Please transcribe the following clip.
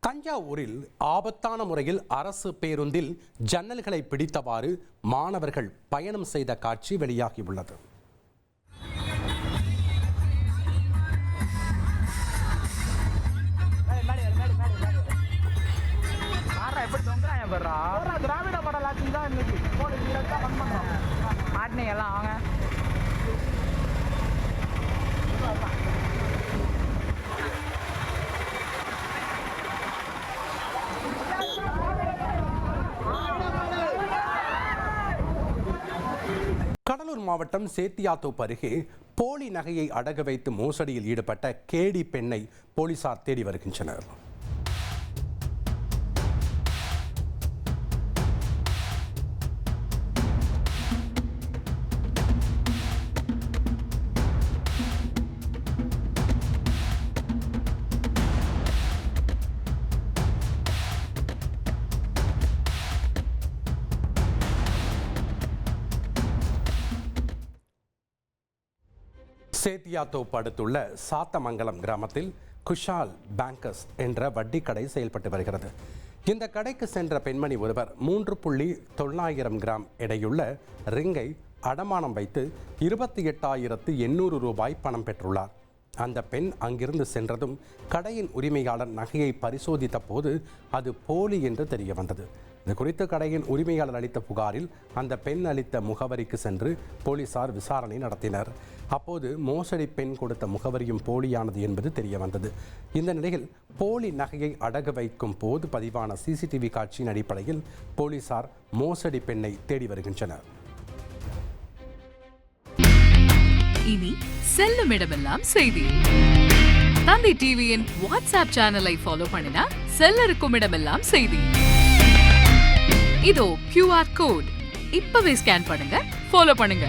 தஞ்சாவூரில் ஆபத்தான முறையில் அரசு பேருந்தில் ஜன்னல்களை பிடித்தவாறு மாணவர்கள் பயணம் செய்த காட்சி வெளியாகியுள்ளது. திராவிட மாடல் ஆட்சி தான் இன்னைக்கு மாட்டினீங்கல்லாம் அவங்க கடலூர் மாவட்டம் சேத்தியாத்தோப்பு அருகே போலி நகையை அடகு வைத்து மோசடியில் ஈடுபட்ட கேடி பெண்ணை போலீசார் தேடி வருகின்றனர். சேத்தியாத்தோப்பு அடுத்துள்ள சாத்தமங்கலம் கிராமத்தில் குஷால் பேங்கர்ஸ் என்ற வட்டி கடை செயல்பட்டு வருகிறது. இந்த கடைக்கு சென்ற பெண்மணி ஒருவர் 3.900 கிராம் எடையுள்ள ரிங்கை அடமானம் வைத்து 28,800 ரூபாய் பணம் பெற்றுள்ளார். அந்த பெண் அங்கிருந்து சென்றதும் கடையின் உரிமையாளர் நகையை பரிசோதித்த போது அது போலி என்று தெரிய வந்தது. இது குறித்து கடையின் உரிமையாளர் அளித்த புகாரில் அந்த பெண் அளித்த முகவரிக்கு சென்று போலீசார் விசாரணை நடத்தினர். அப்போது மோசடி பெண் கொடுத்த முகவரியும் போலியானது என்பது தெரிய வந்தது. இந்த நிலையில் போலி நகையை அடகு வைக்கும் போது பதிவான சிசிடிவி காட்சியின் அடிப்படையில் போலீசார் மோசடி பெண்ணை தேடி வருகின்றனர். இனி செல்லும் இடமெல்லாம் செய்தி. தந்தை டிவியின் வாட்ஸ்அப் சேனலை ஃபாலோ பண்ணினா செல்லருக்கும் இடமெல்லாம் செய்தி. இதோ QR கோட் இப்பவே ஸ்கேன் பண்ணுங்க, ஃபாலோ பண்ணுங்க.